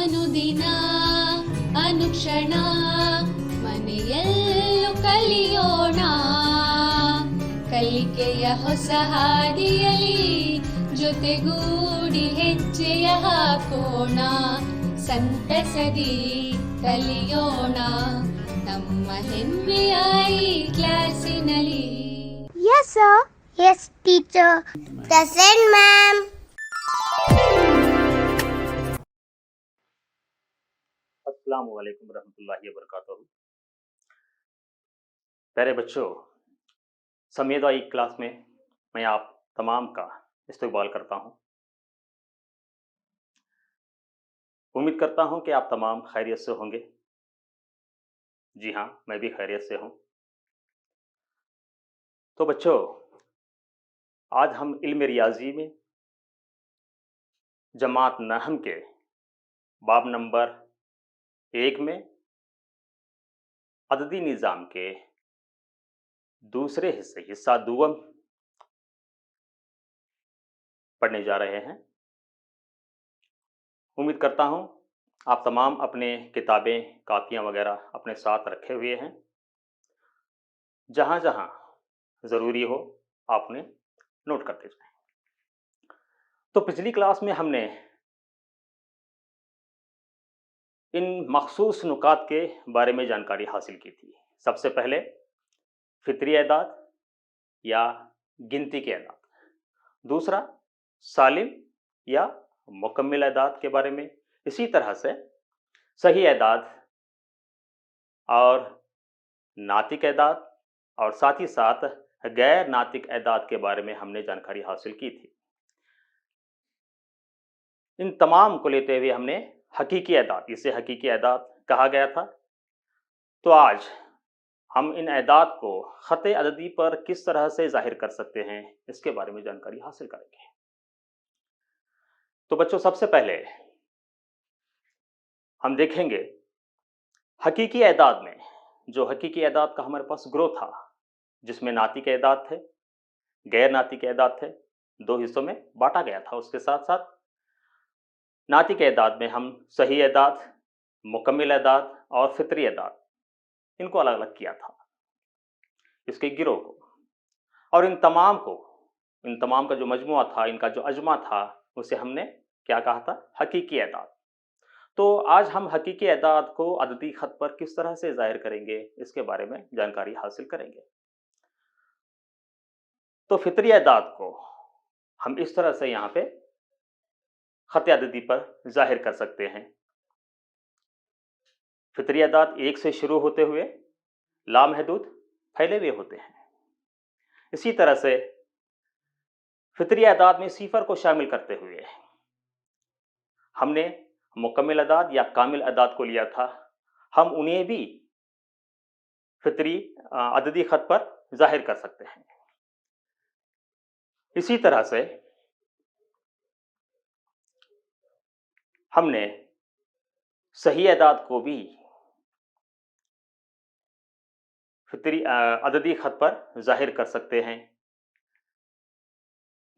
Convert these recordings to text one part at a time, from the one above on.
ಅನುದಿನ ಅನುಕ್ಷಣ ಮನೆಯಲ್ಲೂ ಕಲಿಯೋಣ ಕಲಿಕೆಯ ಹೊಸ ಹಾದಿಯಲಿ ಜೊತೆಗೂಡಿ ಹೆಜ್ಜೆಯ ಹಾಕೋಣ ಸಂತಸದಿ ಕಲಿಯೋಣ ನಮ್ಮ ಹೆಮ್ಮೆಯ ಈ ಕ್ಲಾಸಿನಲ್ಲಿ. Yes, sir. Yes, teacher. Present, ma'am. अस्सलाम वालेकुम रहमतुल्लाहि व बरकातहू। प्यारे बच्चों, समेदा ई क्लास में मैं आप तमाम का इस्तकबाल करता हूँ। उम्मीद करता हूँ कि आप तमाम खैरियत से होंगे। जी हाँ, मैं भी खैरियत से हूँ। तो बच्चों, आज हम इल्म रियाजी में जमात नहम के बाब नंबर 1 में अददी निज़ाम के दूसरे हिस्सा दुगम पढ़ने जा रहे हैं। उम्मीद करता हूँ आप तमाम अपने किताबें कापियाँ वगैरह अपने साथ रखे हुए हैं। जहाँ जहाँ ज़रूरी हो आपने नोट करते जाएं। तो पिछली क्लास में हमने इन मखसूस नुकात के बारे में जानकारी हासिल की थी। सबसे पहले फितरी एदाद या गिनती के एदाद, दूसरा सालिम या मुकम्मिल एदाद के बारे में, इसी तरह से सही एदाद और नातिक एदाद और साथ ही साथ गैर नातिक एदाद के बारे में हमने जानकारी हासिल की थी। इन तमाम को लेते हुए हमने हकीकी एदाद, इसे हकीकी एदाद कहा गया था। तो आज हम इन एदाद को ख़त अददी पर किस तरह से जाहिर कर सकते हैं इसके बारे में जानकारी हासिल करेंगे। तो बच्चों, सबसे पहले हम देखेंगे हकीकी एदाद में, जो हकीकी एदाद का हमारे पास ग्रोह था, जिसमें नातिक एदाद थे, गैर नातिक एदाद थे, दो हिस्सों में बांटा गया था। उसके साथ साथ नातिक एदाद में हम सही एदाद, मुकम्मिल एदाद और फितरी एदाद, इनको अलग अलग किया था, इसके गिरोह को। और इन तमाम का जो मजमुआ था, इनका जो अजमा था, उसे हमने क्या कहा था? हकीकी एदाद। तो आज हम हकीकी एदाद को अददी खत पर किस तरह से जाहिर करेंगे इसके बारे में जानकारी हासिल करेंगे। तो फितरी एदाद को हम इस तरह से यहाँ पे खत अददी पर जाहिर कर सकते हैं। फितरी एदाद 1 से शुरू होते हुए लामहदूद फैले हुए होते हैं। इसी तरह से फितरी एदाद में सिफर को शामिल करते हुए हमने मुकम्मिल एदाद या कामिल एदाद को लिया था। हम उन्हें भी फितरी अददी खत पर जाहिर कर सकते हैं। इसी तरह से हमने सही एदाद को भी फितरी अददी खत पर जाहिर कर सकते हैं।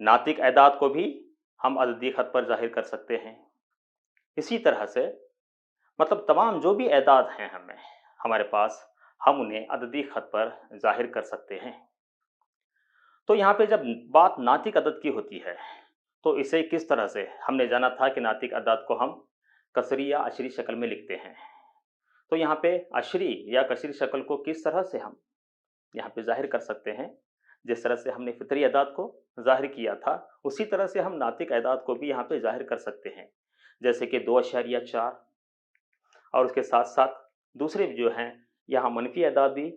नातिक एदाद को भी हम अददी खत पर जाहिर कर सकते हैं। इसी तरह से मतलब तमाम जो भी एदाद हैं हमारे पास, हम उन्हें अददी खत पर जाहिर कर सकते हैं। तो यहाँ पे जब बात नातिक अदद की होती है तो इसे किस तरह से, हमने जाना था कि नातिक अदद को हम कसरी या अशरी शक्ल में लिखते हैं। तो यहाँ पे अशरी या कसरी शक्ल को किस तरह से हम यहाँ पे जाहिर कर सकते हैं? जिस तरह से हमने फितरी एदाद को जाहिर किया था, उसी तरह से हम नातिक एदाद को भी यहाँ पे जाहिर कर सकते हैं। जैसे कि 2.4 और उसके साथ साथ दूसरे जो हैं यहाँ मनफी एदाद भी,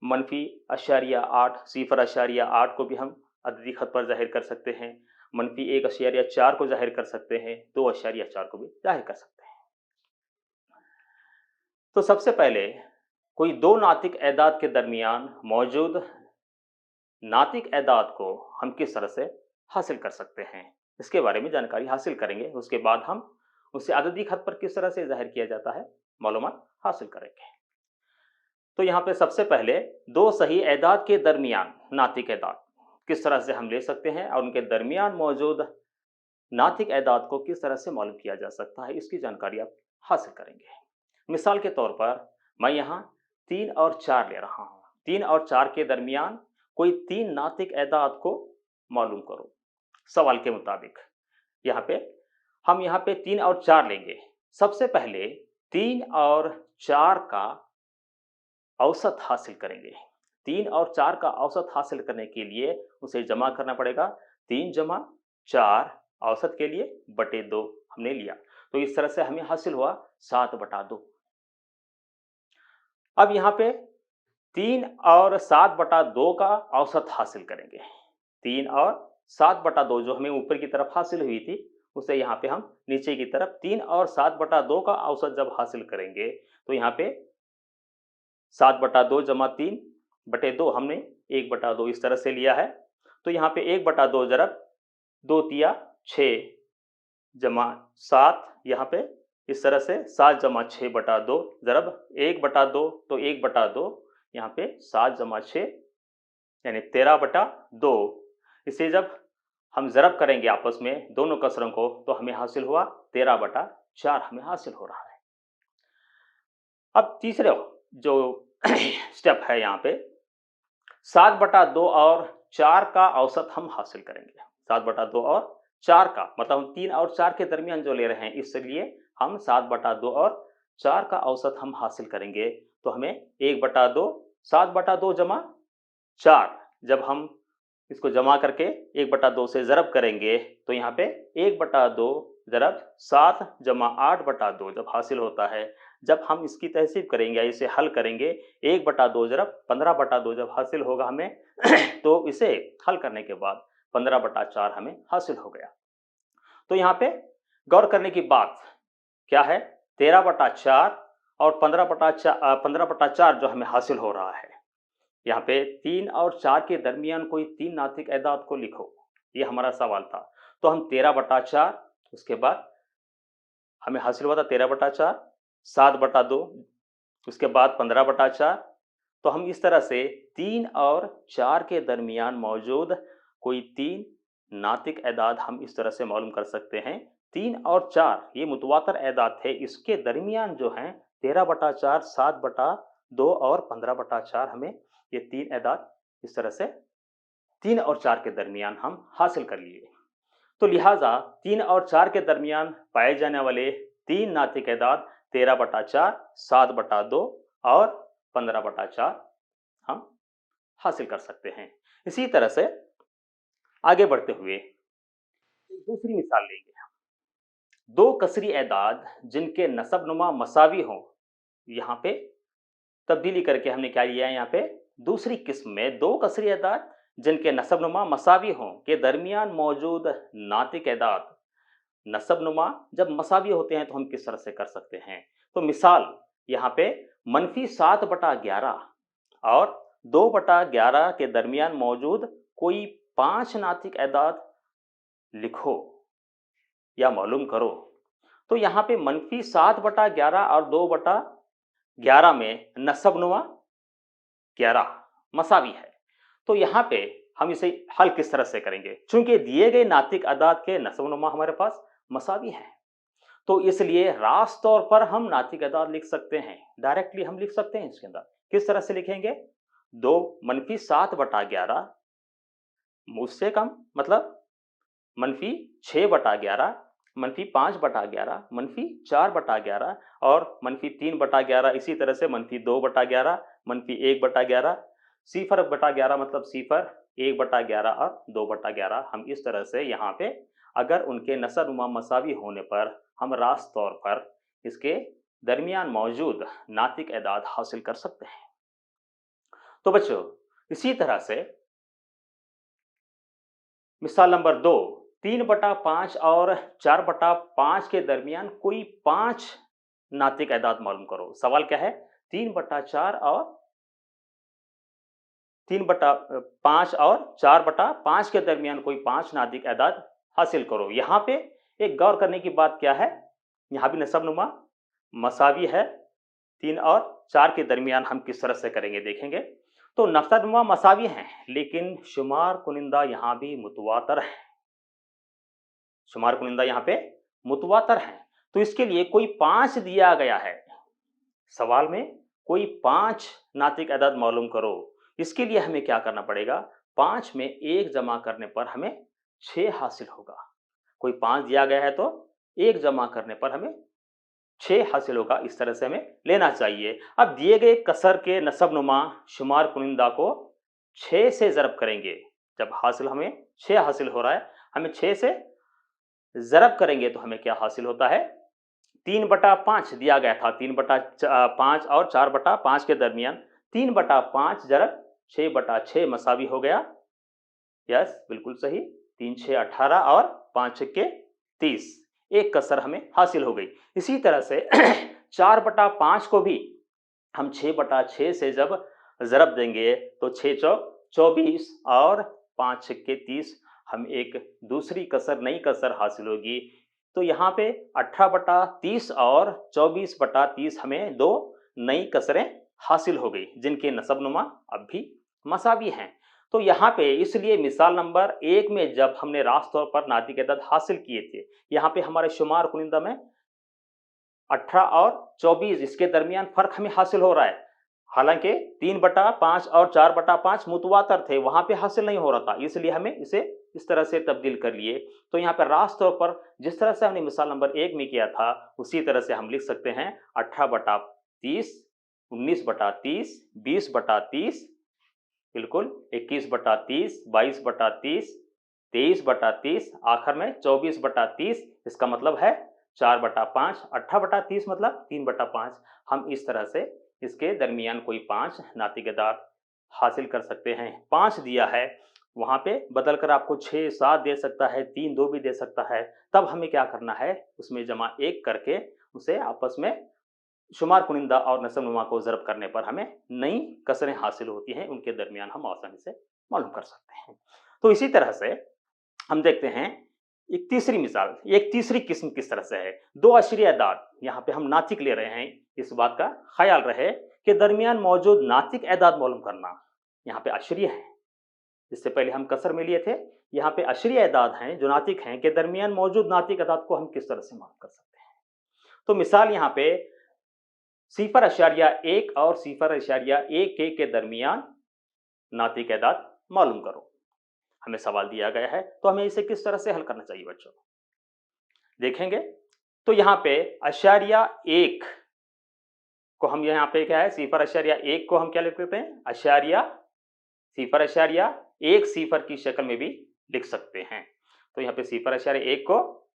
-0.8, 0.8 को भी हम अददी खत पर जाहिर कर सकते हैं। -1.4 को जाहिर कर सकते हैं, 2.4 को भी जाहिर कर सकते हैं। तो सबसे पहले कोई दो नातिक एदाद के दरमियान मौजूद नातिक एदाद को हम किस तरह से हासिल कर सकते हैं इसके बारे में जानकारी हासिल करेंगे। उसके बाद हम उसे अददी खत पर किस तरह से जाहिर किया जाता है मालूमात हासिल करेंगे। तो यहाँ पे सबसे पहले दो सही एदाद के दरमियान नातिक एदाद किस तरह से हम ले सकते हैं और उनके दरमियान मौजूद नातिक एदाद को किस तरह से मालूम किया जा सकता है, इसकी जानकारी आप हासिल करेंगे। मिसाल के तौर पर मैं यहाँ 3 और 4 ले रहा हूँ। 3 और 4 के दरमियान कोई 3 नातिक एदाद को मालूम करो। सवाल के मुताबिक यहाँ पे हम यहाँ पे 3 और 4 लेंगे। सबसे पहले 3 और 4 का औसत हासिल करेंगे। 3 और 4 का औसत हासिल करने के लिए उसे जमा करना पड़ेगा। 3 जमा 4 औसत के लिए बटे 2 हमने लिया, तो इस तरह से हमें हासिल हुआ 7/2। अब यहाँ पे 3 और 7/2 का औसत हासिल करेंगे। 3 और 7/2 जो हमें ऊपर की तरफ हासिल हुई थी, उसे यहाँ पे हम नीचे की तरफ 3 और 7/2 का औसत जब हासिल करेंगे, तो यहाँ पे 7/2 जमा 3/2 हमने 1/2 इस तरह से लिया है। तो यहाँ पे 1/2 ज़रब 2 तिया 6 जमा 7, यहाँ पे इस तरह से 7 जमा 6/2 ज़रब 1/2, तो 1/2 यहाँ पे 7 जमा 6 यानी 13/2। इसे जब हम ज़रब करेंगे आपस में दोनों कसरों को, तो हमें हासिल हुआ 13/4 हमें हासिल हो रहा है। अब तीसरे जो स्टेप है यहाँ पे 7/2 और 4 का औसत हम हासिल करेंगे। 7/2 और 4 का मतलब हम 3 और 4 के दरमियान जो ले रहे हैं, इसलिए हम 7/2 और 4 का औसत हम हासिल करेंगे। तो हमें 1/2 7/2 जमा 4, जब हम इसको जमा करके 1/2 से ज़रब करेंगे, तो यहाँ पे 1/2 ज़रब 7 जमा 8/2 जब हासिल होता है, जब हम इसकी तहसीब करेंगे, इसे हल करेंगे, 1/2 ज़रब 15/2 जब हासिल होगा हमें तो इसे हल करने के बाद 15/4 हमें हासिल हो गया। तो यहाँ पे गौर करने की बात क्या है, 13/4 और 15/4 जो हमें हासिल हो रहा है, यहाँ पे 3 और 4 के दरमियान कोई 3 नातिक एदाद को लिखो, ये हमारा सवाल था। तो हम 13/4, उसके बाद हमें हासिल हुआ था 13/4, 7/2, उसके बाद 15/4। तो हम इस तरह से 3 और 4 के दरमियान मौजूद कोई 3 नातिक एदाद हम इस तरह से मालूम कर सकते हैं। 3 और 4 ये मुतवातर एदाद थे, इसके दरमियान जो हैं 13/4, 7/2 और 15/4 हमें ये 3 एदाद इस तरह से 3 और 4 के दरमियान हम हासिल कर लिए। तो लिहाजा 3 और 4 के दरमियान पाए जाने वाले 3 नातिक एदाद 13/4, 7/2 और 15/4 हम हासिल कर सकते हैं। इसी तरह से आगे बढ़ते हुए एक दूसरी मिसाल लेंगे हम। 2 कसरी एदाद जिनके नसबनुमा मसावी हों, यहाँ पे तब्दीली करके हमने क्या लिया है, यहाँ पे दूसरी किस्म में 2 कसरी एदाद जिनके नसबनुमा मसावी हों के दरमियान मौजूद नातिक एदाद। नसबनुमा जब मसावी होते हैं तो हम किस तरह से कर सकते हैं, तो मिसाल यहाँ पे -7/11 और 2/11 के दरमियान मौजूद कोई 5 नातिक एदाद लिखो या मालूम करो। तो यहाँ पे -7/11 और 2/11 में नसबनुमा 11 मसावी है। तो यहाँ पे हम इसे हल किस तरह से करेंगे, चूंकि दिए गए नातिक अदाद के नसबनुमा हमारे पास मसावी है, तो इसलिए रास्त तौर पर हम नातिक अदाद लिख सकते हैं। डायरेक्टली हम लिख सकते हैं इसके अंदर। किस तरह से लिखेंगे, 2 -7/11 उससे कम मतलब -6/11, -5/11, -4/11 और -3/11, इसी तरह से -2/11, -1/11, 0/11 मतलब 0, 1/11 और 2/11। हम इस तरह से यहाँ पे अगर उनके नसबनुमा मसावी होने पर हम रास्त तौर पर इसके दरमियान मौजूद नातिक एदाद हासिल कर सकते हैं। तो बच्चों, इसी तरह से मिसाल नंबर 2, 3/5 और 4/5 के दरमियान कोई 5 नातिक एदाद मालूम करो। सवाल क्या है, 3/4 और 3/5 और 4/5 के दरमियान कोई 5 नातिक एदाद हासिल करो। यहाँ पे एक गौर करने की बात क्या है, यहाँ भी नसबनुमा मसावी है, 3 और 4 के दरमियान हम किस तरह से करेंगे देखेंगे। तो नसबनुमा मसावी हैं, लेकिन शुमार कुनिंदा यहाँ भी मुतवातर है। शुमार कुनिंदा यहाँ पे मुतवातर हैं। तो इसके लिए कोई 5 दिया गया है, सवाल में कोई 5 नातिक अदद मालूम करो। इसके लिए हमें क्या करना पड़ेगा, 5 में 1 जमा करने पर हमें 6 हासिल होगा। कोई 5 दिया गया है तो 1 जमा करने पर हमें 6 हासिल होगा, इस तरह से हमें लेना चाहिए। अब दिए गए कसर के नसबनुमा शुमार कुनिंदा को 6 से ज़रब करेंगे। जब हासिल हमें 6 हासिल हो रहा है, हमें 6 से ज़रब करेंगे तो हमें क्या हासिल होता है, 3/5 दिया गया था, 3/5 और 4/5 के दरमियान 3/5 ज़रब 6/6 मसावी हो गया। यस, बिल्कुल सही, 3 6 18 और 5 6 30, एक कसर हमें हासिल हो गई। इसी तरह से 4/5 को भी हम 6/6 से जब ज़रब देंगे तो 6 चौक 24 और 5 6 30, हम एक दूसरी कसर, नई कसर हासिल होगी। तो यहाँ पे 18/30 और 24/30 हमें 2 नई कसरें हासिल हो गई, जिनके नसबनुमा अब भी मसावी हैं। तो यहाँ पे इसलिए मिसाल नंबर 1 में जब हमने रास्त तौर पर नातिक अदद हासिल किए थे, यहाँ पे हमारे शुमार कुनिंदा में 18 और 24 इसके दरमियान फ़र्क हमें हासिल हो रहा है। हालांकि 3/5 और 4/5 मुतवातर थे, वहाँ पे हासिल नहीं हो रहा था, इसलिए हमें इसे इस तरह से तब्दील कर लिए। तो यहाँ पर रास्त तौर पर जिस तरह से हमने मिसाल नंबर 1 में किया था, उसी तरह से हम लिख सकते हैं 18/30, 19/30, 20/30, बिल्कुल 21/30, 22/30, 23/30, आखिर में 24/30। इसका मतलब है 4/5, 18/30 मतलब 3/5। हम इस तरह से इसके दरमियान कोई 5 नातिक अदद हासिल कर सकते हैं। 5 दिया है, वहाँ पे बदल कर आपको 6 7 दे सकता है, 3 2 भी दे सकता है। तब हमें क्या करना है, उसमें जमा 1 करके उसे आपस में शुमार कुनिंदा और नसबनुमा को ज़रब करने पर हमें नई कसरें हासिल होती हैं, उनके दरमियान हम आसानी से मालूम कर सकते हैं। तो इसी तरह से हम देखते हैं एक तीसरी मिसाल, एक तीसरी किस्म किस तरह से है। 2 अशरी अदाद, यहाँ पे हम नातिक ले रहे हैं, इस बात का ख्याल रहे कि दरमियान मौजूद नातिक अदाद मालूम करना। यहाँ पे अशरी है, इससे पहले हम कसर में लिए थे, यहाँ पे अशरी अदाद हैं जो नातिक हैं, कि दरमियान मौजूद नातिक अदाद को हम किस तरह से मालूम कर सकते हैं। तो मिसाल यहाँ पे 0.1 और 0.11 के दरमियान नातिक अदाद मालूम करो, हमें सवाल दिया गया है। तो हमें इसे किस तरह से हल करना चाहिए बच्चों, देखेंगे। तो यहाँ पे 0.1 को हम, यहाँ पे क्या है, 0.1 को हम क्या लिख देते हैं, 0.1 सिफर की शक्ल में भी लिख सकते हैं। तो यहाँ पे 0.1 को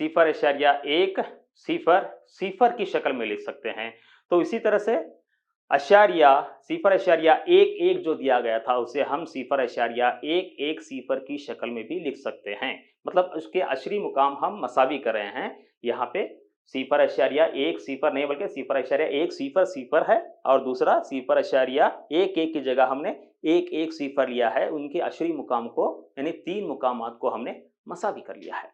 0.1 सिफर की शक्ल में लिख सकते हैं। तो इसी तरह से 0.11 जो दिया गया था, उसे हम 0.11 सिफर की शक्ल में भी लिख सकते हैं। मतलब उसके अशरी मुकाम हम मसावी कर रहे हैं। यहाँ पे 0.1 सिफर नहीं बल्कि 0.1 सिफर है, और दूसरा 0.11 की जगह हमने 1 सिफर लिया है। उनके अशरी मुकाम को, यानी 3 मुकामात को हमने मसावी कर लिया है।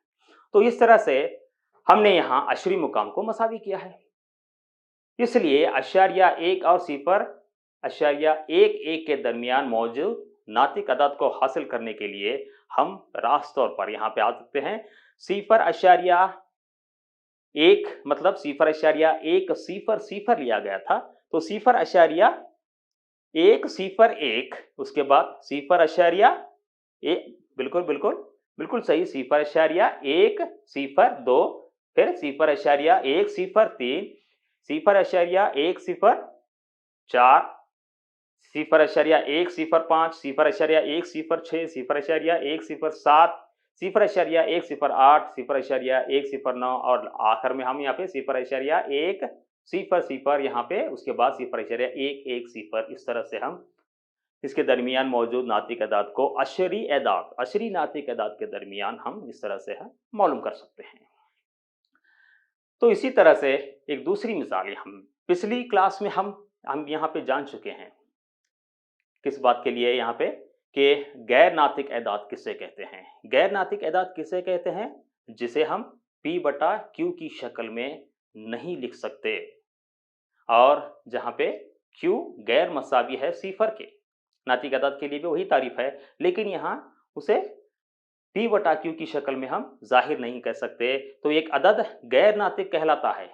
तो इस तरह से हमने यहाँ अशरी मुकाम को मसावी किया है। इसलिए 0.1 और 0.11 के दरमियान मौजूद नातिक अदद को हासिल करने के लिए हम रास्त तौर पर यहाँ पे आ सकते हैं। 0.1 मतलब 0.1 सिफर लिया गया था, तो 0.1, उसके बाद 0.1, बिल्कुल बिल्कुल बिल्कुल सही, 0.102, फिर 0.103, 0.104, 0.105, 0.106, 0.107, 0.108, 0.109, और आखिर में हम यहाँ पे 0.100 यहाँ पे, उसके बाद 0.110। इस तरह से हम इसके दरमियान मौजूद नातिक अदाद को अशरी नातिक अदाद के दरमियान हम इस तरह से मालूम कर सकते हैं। तो इसी तरह से एक दूसरी मिसाल हम पिछली क्लास में हम यहाँ पे जान चुके हैं, किस बात के लिए, यहाँ पे कि गैर नातिक अदाद किसे कहते हैं। गैर नातिक अदाद किसे कहते हैं, जिसे हम P/Q की शक्ल में नहीं लिख सकते, और जहाँ पे Q गैर मसावी है सिफर के। नातिक अदाद के लिए भी वही तारीफ है, लेकिन यहाँ उसे P बटा Q की शक्ल में हम जाहिर नहीं कर सकते, तो एक अदद गैर नातिक कहलाता है।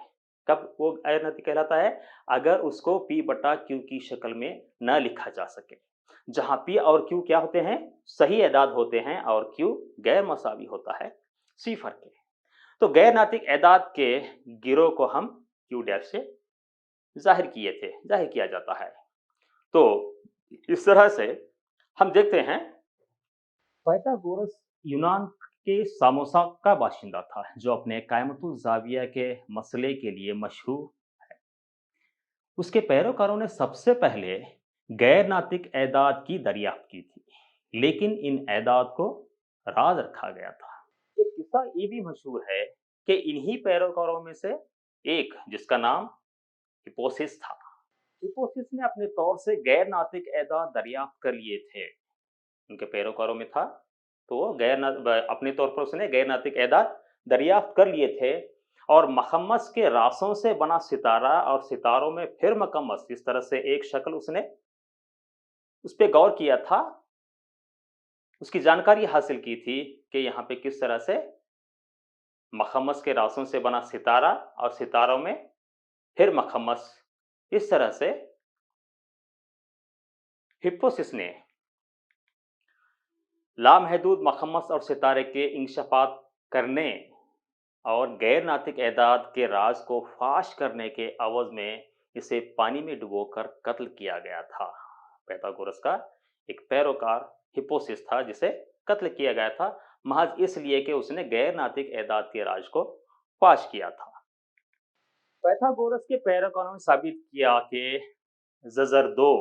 कब वो गैर नातिक कहलाता है? अगर उसको P बटा Q की शक्ल में न लिखा जा सके। जहां P और Q क्या होते हैं? सही एदाद होते हैं और Q गैर मसावी होता है सिफर के। तो गैर नातिक एदाद के गिरोह को हम Q डैश से जाहिर किया जाता है। तो इस तरह से हम देखते हैं पाइथागोरस यूनान के सामोसा का बाशिंदा था, जो अपने कायमतुल जाविया के मसले के लिए मशहूर है। उसके पैरोकारों ने सबसे पहले गैर नातिक एदाद की दरियाफ्त की थी, लेकिन इन एदाद को राज रखा गया था। एक किस्सा ये भी मशहूर है कि इन्हीं पैरोकारों में से एक, जिसका नाम हिप्पोसिस था, हिप्पोसिस ने अपने तौर से गैर नातिक एदाद दरियाफ्त कर लिए थे। उनके पैरोकारों में था, तो वो अपने तौर पर उसने गैर नातिक एदाद दरियाफ्त कर लिए थे। और मखम्मस के रासों से बना सितारा और सितारों में फिर मकम्मस, इस तरह से एक शक्ल उसने उस पर गौर किया था, उसकी जानकारी हासिल की थी कि यहाँ पे किस तरह से मखम्मस के रासों से बना सितारा और सितारों में फिर मखम्मस, इस तरह से हिप्पोसिस ने लामहदूद मखम्मस और सितारे के इंकशाफात करने और गैर नातिक एदाद के राज को फाश करने के अवज में इसे पानी में डुबोकर कत्ल किया गया था। पाइथागोरस का एक पैरोकार हिप्पोसिस था, जिसे कत्ल किया गया था महज इसलिए कि उसने गैर नातिक एदाद के राज को फाश किया था। पाइथागोरस के पैरोकारों ने साबित किया कि ज़ज़र 2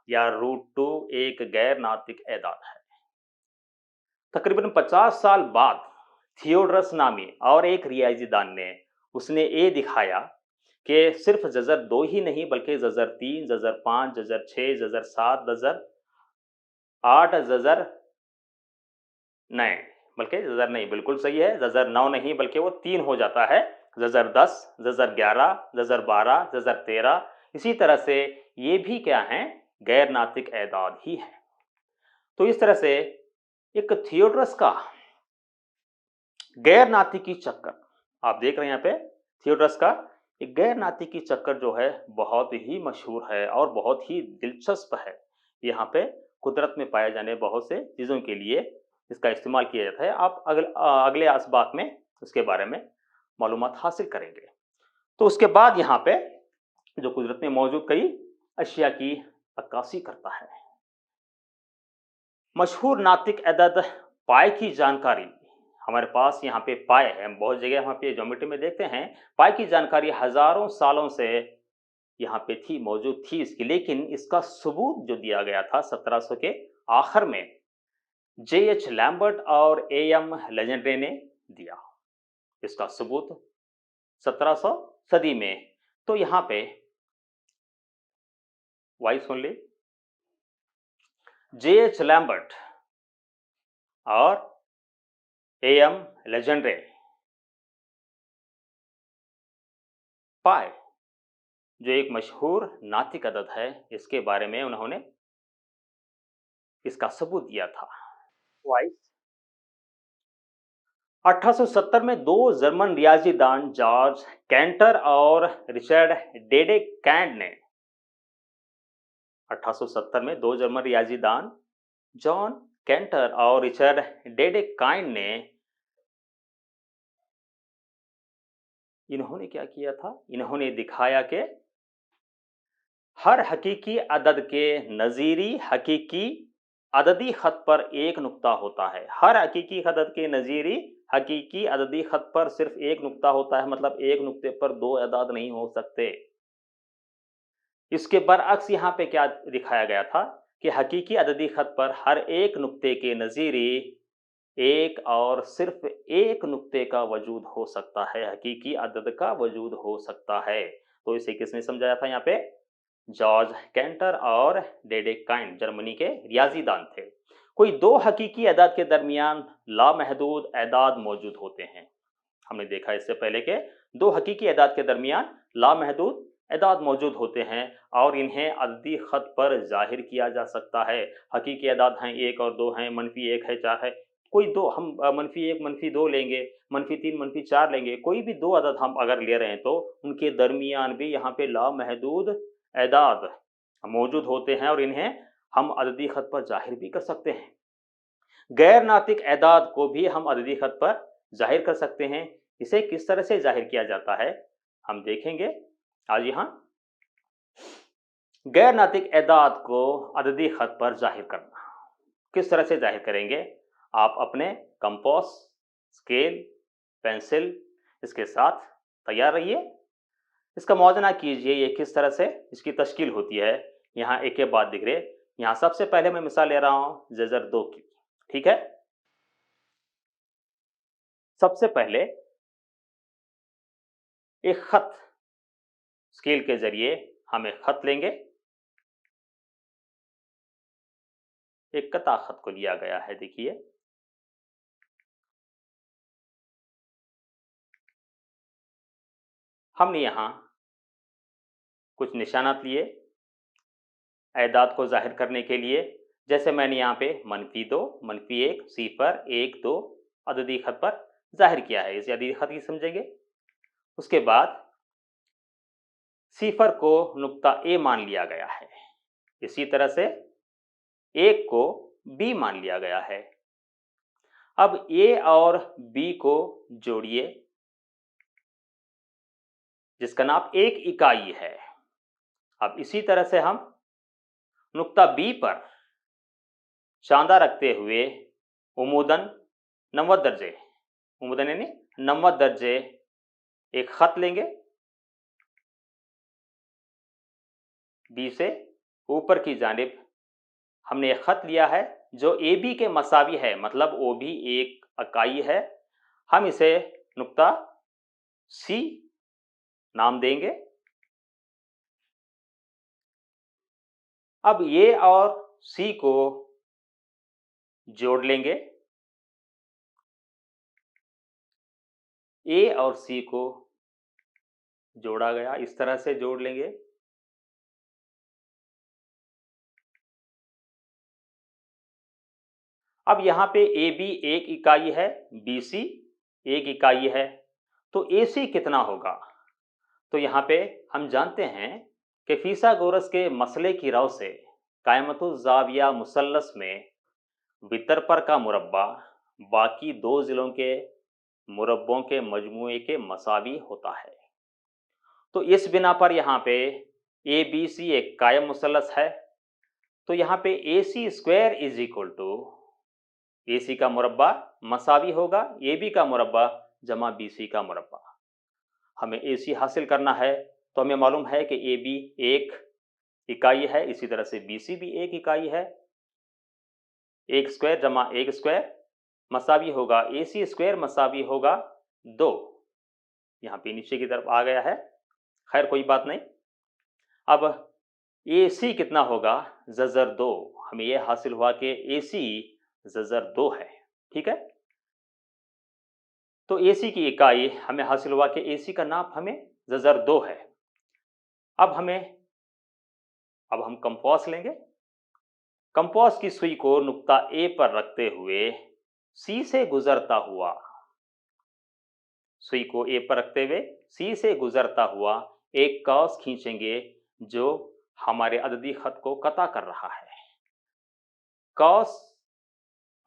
या √2 एक गैर नातिक एदाद है। तकरीबन 50 साल बाद थियोडरस नामी और एक रियाजीदान ने उसने ये दिखाया कि सिर्फ ज़ज़र 2 ही नहीं, बल्कि ज़ज़र 3, ज़ज़र 5, ज़ज़र 6, ज़ज़र 7, ज़ज़र 8, ज़ज़र नहीं, बल्कि ज़ज़र नहीं, बिल्कुल सही है, ज़ज़र 9 नहीं, बल्कि वो 3 हो जाता है। ज़ज़र 10, ज़ज़र 11, ज़ज़र 12, ज़ज़र 13, इसी तरह से ये भी क्या हैं? गैर नातिक एदाद ही हैं। तो इस तरह से एक थियोडरस का गैर नातिकी चक्कर आप देख रहे हैं यहाँ पे। थियोडरस का एक गैर नातिकी चक्कर जो है बहुत ही मशहूर है और बहुत ही दिलचस्प है। यहाँ पे कुदरत में पाए जाने बहुत से चीज़ों के लिए इसका इस्तेमाल किया जाता है। आप अगले असबाक में उसके बारे में मालूमात हासिल करेंगे। तो उसके बाद यहाँ पे जो कुदरत में मौजूद कई अशिया की अक्कासी करता है। मशहूर नातिक अदद पाई की जानकारी हमारे पास यहाँ पे पाए है, बहुत जगह यहाँ पे ज्योमेट्री में देखते हैं पाई की जानकारी हजारों सालों से यहाँ पे थी, मौजूद थी इसकी, लेकिन इसका सबूत जो दिया गया था 1700 के आखिर में J.H. लैम्बर्ट और A.M. लेजेंड्रे ने दिया। इसका सबूत 1700 सदी में। तो यहाँ पे वाइस सुन ली, J.H. लैम्बर्ट और A.M. लेजेंड्रे पाई जो एक मशहूर नातिक अदद है, इसके बारे में उन्होंने इसका सबूत दिया था। वाइस 1870 में दो जर्मन रियाजीदान जॉर्ज कैंटर और रिचर्ड डेडेकैंड ने 1870 में दो जर्मन रियाजीदान जॉन कैंटर और रिचर्ड डेडेकाइंड ने इन्होंने क्या किया था? इन्होंने दिखाया कि हर हकीकी अदद के नज़ीरी हकीकी अददी खत पर एक नुक्ता होता है। हर हकीकी अदद के नज़ीरी हकीकी अददी खत पर सिर्फ एक नुक्ता होता है, मतलब एक नुक्ते पर दो अदाद नहीं हो सकते। इसके बरअक्स यहाँ पे क्या दिखाया गया था कि हकीकी अददी खत पर हर एक नुक्ते के नज़ीरी एक और सिर्फ एक नुक्ते का वजूद हो सकता है, हकीकी अदद का वजूद हो सकता है। तो इसे किसने समझाया था? यहाँ पे जॉर्ज कैंटर और डेडेकाइंड जर्मनी के रियाजीदान थे। कोई दो हकीकी अदाद के दरमियान लामहदूद एदाद मौजूद होते हैं। हमने देखा इससे पहले कि दो हकीकी अदाद के दरमियान लामहदूद एदाद मौजूद होते हैं और इन्हें अददी खत पर जाहिर किया जा सकता है। हकीकी अदाद हैं, एक और दो हैं, मनफी एक है, चार है, कोई दो हम -1 -2 लेंगे, -3 -4 लेंगे, कोई भी दो अदद हम अगर ले रहे हैं तो उनके दरमियान भी यहाँ पे लामहदूद एदाद मौजूद होते हैं और इन्हें हम अददी खत पर जाहिर भी कर सकते हैं। गैर नातिक एदाद को भी हम अददी खत पर जाहिर कर सकते हैं। इसे किस तरह से जाहिर किया जाता है हम देखेंगे आज यहाँ। गैर नातिक एदाद को अददी खत पर जाहिर करना किस तरह से जाहिर करेंगे। आप अपने कंपास, स्केल, पेंसिल इसके साथ तैयार रहिए। इसका मौजना कीजिए ये किस तरह से इसकी तश्कील होती है। यहाँ एक के बाद दिख रहे। यहाँ सबसे पहले मैं मिसाल ले रहा हूँ ज़र 2 की, ठीक है। सबसे पहले एक खत स्केल के जरिए हम एक खत लेंगे। एक कता खत को लिया गया है, देखिए। हमने यहाँ कुछ निशानात लिए एदाद को जाहिर करने के लिए। जैसे मैंने यहाँ पे -2, -1, 0, 1, 2 अददी खत पर जाहिर किया है। इसे अददी खत ही समझेंगे। उसके बाद 0 को नुक्ता ए मान लिया गया है। इसी तरह से 1 को बी मान लिया गया है। अब ए और बी को जोड़िए जिसका नाम 1 इकाई है। अब इसी तरह से हम नुक्ता बी पर चांदा रखते हुए उमूदन 90 दर्जे, उमूदन यानी 90 दर्जे एक खत लेंगे। बी से ऊपर की जानिब हमने एक खत लिया है जो ए बी के मसावी है, मतलब ओ भी एक इकाई है। हम इसे नुक्ता सी नाम देंगे। अब ए और सी को जोड़ लेंगे। ए और सी को जोड़ा गया, इस तरह से जोड़ लेंगे। अब यहाँ पे ए बी एक इकाई है, बी सी एक इकाई है, तो ए सी कितना होगा। तो यहाँ पे हम जानते हैं कि फीसागोरस के मसले की राव से कायमतुज़ ज़ाविया मुसल्लस में बितर का मुरब्बा बाकी दो ज़िलों के मुरब्बों के मजमूए के मसावी होता है। तो इस बिना पर यहाँ पे ए बी सी एक कायम मुसल्लस है। तो यहाँ पे ए सी स्क्वायर इज इक्वल टू ए सी का मुरब्बा मसावी होगा ए बी का मुरब्बा जमा बी सी का मुरब्बा। हमें ए सी हासिल करना है तो हमें मालूम है कि ए बी एक इकाई है, इसी तरह से बी सी भी एक इकाई है। 1 स्क्वायर जमा 1 स्क्वायर मसावी होगा ए सी स्क्वायर मसावी होगा 2। यहाँ पे नीचे की तरफ आ गया है, खैर कोई बात नहीं। अब ए सी कितना होगा ज़र 2। हमें यह हासिल हुआ कि ए सी ज़र 2 है, ठीक है। तो ए सी की इकाई हमें हासिल हुआ कि ए सी का नाप हमें ज़र 2 है। अब हम कंपास लेंगे। कंपास की सुई को नुक्ता ए पर रखते हुए सी से गुजरता हुआ, सुई को ए पर रखते हुए सी से गुजरता हुआ एक कॉस खींचेंगे जो हमारे अददी खत को कता कर रहा है। कॉस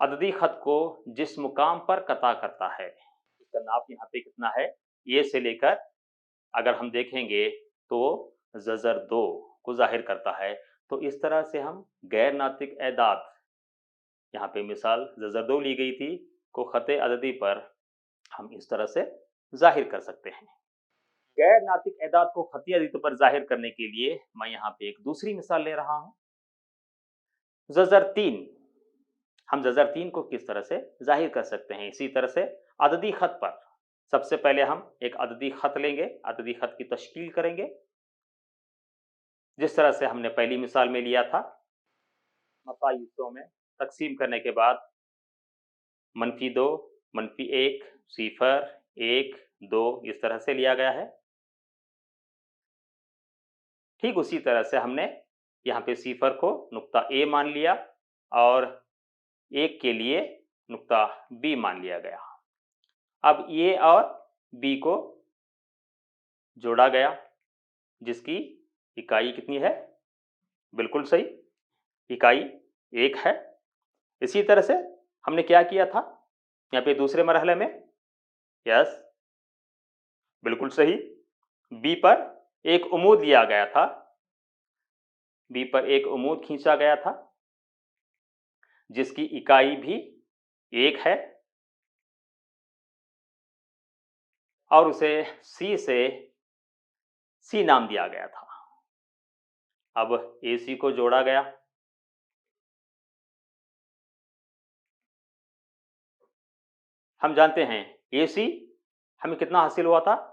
अददी खत को जिस मुकाम पर कता करता है उसका नाप यहाँ पे कितना है, ये से लेकर अगर हम देखेंगे तो ज़र 2 को जाहिर करता है। तो इस तरह से हम गैर नातिक एदाद, यहाँ पे मिसाल ज़र 2 ली गई थी, को खते अददी पर हम इस तरह से जाहिर कर सकते हैं। गैर नातिक एदाद को खती अददी पर जाहिर करने के लिए मैं यहाँ पे एक दूसरी मिसाल ले रहा हूँ। ज़र 3, हम ज़र 3 को किस तरह से जाहिर कर सकते हैं। इसी तरह से अददी खत पर सबसे पहले हम एक अददी खत लेंगे, अददी खत की तश्कील करेंगे जिस तरह से हमने पहली मिसाल में लिया था। मसाई हिस्सों में तकसीम करने के बाद -2, -1, 0, 1, 2 इस तरह से लिया गया है। ठीक उसी तरह से हमने यहाँ पे 0 को नुक्ता ए मान लिया और 1 के लिए नुक्ता बी मान लिया गया। अब ए और बी को जोड़ा गया, जिसकी इकाई कितनी है? बिल्कुल सही, इकाई 1 है। इसी तरह से हमने क्या किया था यहाँ पे दूसरे मरहले में? यस, बिल्कुल सही, बी पर एक उम्मीद लिया गया था, बी पर एक उम्मीद खींचा गया था, जिसकी इकाई भी 1 है, और उसे सी नाम दिया गया था। अब ए सी को जोड़ा गया, हम जानते हैं ए सी हमें कितना हासिल हुआ था?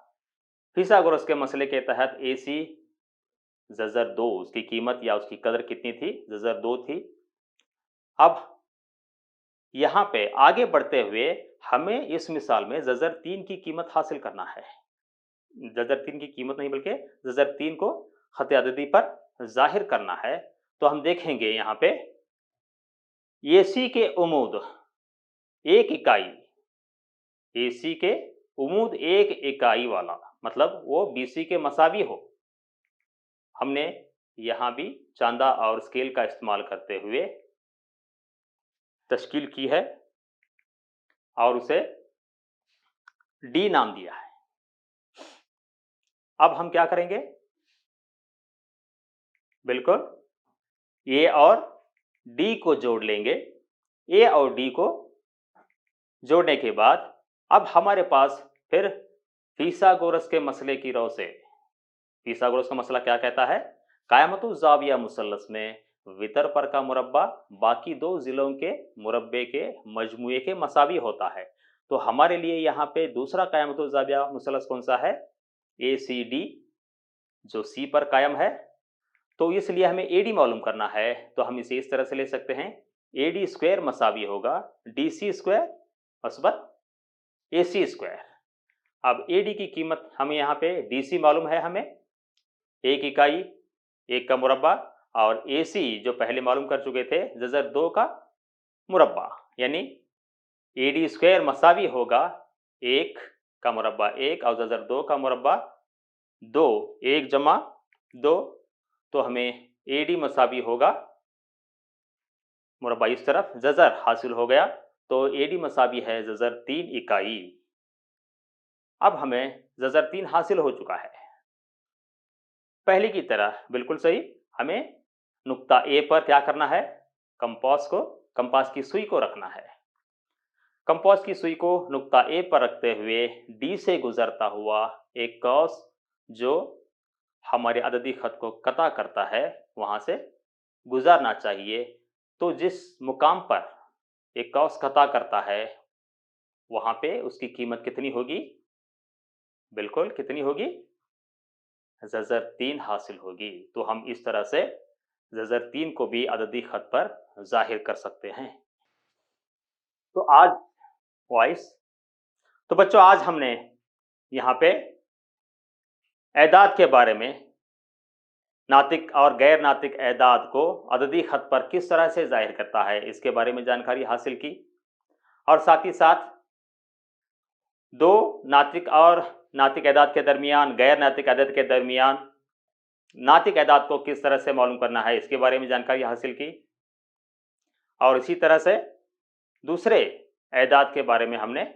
फिसागोरस के मसले के तहत ए सी ज़ज़र 2, उसकी कीमत या उसकी कदर कितनी थी? ज़ज़र 2 थी। अब यहाँ पे आगे बढ़ते हुए हमें इस मिसाल में ज़ज़र 3 की कीमत हासिल करना है। ज़ज़र 3 की कीमत नहीं बल्कि ज़ज़र 3 को खत अददी पर जाहिर करना है। तो हम देखेंगे यहाँ पे ए सी के उमूद 1 इकाई, ए सी के उमूद 1 इकाई वाला मतलब वो बी सी के मसावी हो। हमने यहाँ भी चांदा और स्केल का इस्तेमाल करते हुए तश्कील की है और उसे डी नाम दिया है। अब हम क्या करेंगे? बिल्कुल ए और डी को जोड़ लेंगे। ए और डी को जोड़ने के बाद अब हमारे पास फिर फिसागोरस के मसले की रौ से, फिसागोरस का मसला क्या कहता है? कायमतुल ज़ाविया मुसल्लस में वितर पर का मुरब्बा बाकी 2 जिलों के मुरब्बे के मजमुए के मसावी होता है। तो हमारे लिए यहाँ पे दूसरा कायमतुल ज़ाविया मुसल्लस कौन सा है? ए सी डी, जो सी पर कायम है। तो इसलिए हमें ए डी मालूम करना है, तो हम इसे इस तरह से ले सकते हैं, ए डी स्क्वायर मसावी होगा डी सी स्क्वायर मस्बत ए सी स्क्वायर। अब ए डी की कीमत हमें यहाँ पे डी सी मालूम है, हमें 1 इकाई 1 का मुरब्बा, और ए सी जो पहले मालूम कर चुके थे ज़ज़र 2 का मुरब्बा, यानी ए डी स्क्वायर मसावी होगा 1 का मुरब्बा 1 और ज़ज़र 2 का मुरब्बा 2, 1 जमा 2, तो हमें ए डी मसावी होगा मुरब्बा इस तरफ ज़ज़र हासिल हो गया, तो ए डी मसावी है ज़ज़र 3 इकाई। अब हमें ज़ज़र 3 हासिल हो चुका है, पहले की तरह बिल्कुल सही। हमें नुक्ता ए पर क्या करना है? कंपास की सुई को रखना है। कंपास की सुई को नुक्ता ए पर रखते हुए डी से गुजरता हुआ एक कौस जो हमारे अददी खत को कता करता है वहां से गुजरना चाहिए। तो जिस मुकाम पर एक कौस कता करता है वहां पे उसकी कीमत कितनी होगी? बिल्कुल कितनी होगी? ज़ज़र 3 हासिल होगी। तो हम इस तरह से ज़ज़र 3 को भी अददी खत पर जाहिर कर सकते हैं। तो आज वॉइस, तो बच्चों आज हमने यहाँ पे एदाद के बारे में, नातिक और गैर नातिक एदाद को अददी खत पर किस तरह से जाहिर करता है इसके बारे में जानकारी हासिल की, और साथ ही साथ 2 नातिक और नातिक एदाद के दरमियान, गैर नातिक एदाद के दरमियान नातिक एदाद को किस तरह से मालूम करना है इसके बारे में जानकारी हासिल की, और इसी तरह से दूसरे एदाद के बारे में हमने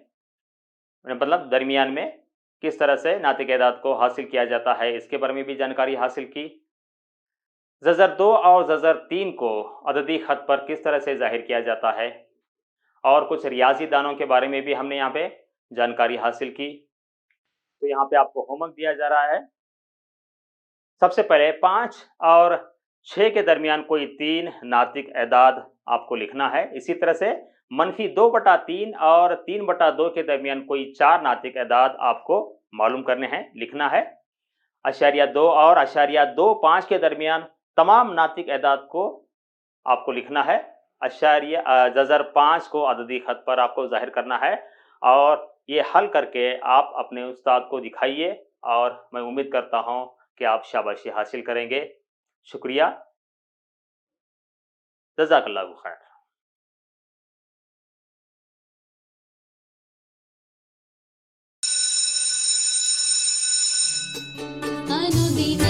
मतलब दरमियान में किस तरह से नातिक एदाद को हासिल किया जाता है इसके बारे में भी जानकारी हासिल की। ज़ज़र 2 और ज़ज़र 3 को अददी खत पर किस तरह से जाहिर किया जाता है, और कुछ रियाजी दानों के बारे में भी हमने यहाँ पे जानकारी हासिल की। तो यहाँ पे आपको होमवर्क दिया जा रहा है, सबसे पहले 5 और 6 के दरमियान कोई 3 नातिक एदाद आपको लिखना है। इसी तरह से -2/3 और 3/2 के दरमियान कोई 4 नातिक एदाद आपको मालूम करने हैं, लिखना है। 0.2 और 0.25 के दरमियान तमाम नातिक एदाद को आपको लिखना है। ज़ज़र 5 को अददी खत पर आपको जाहिर करना है, और ये हल करके आप अपने उस्ताद को दिखाइए, और मैं उम्मीद करता हूँ कि आप शाबाशी हासिल करेंगे। शुक्रिया, जज़ाकल्लाहु खैर। ಅನುದಿನ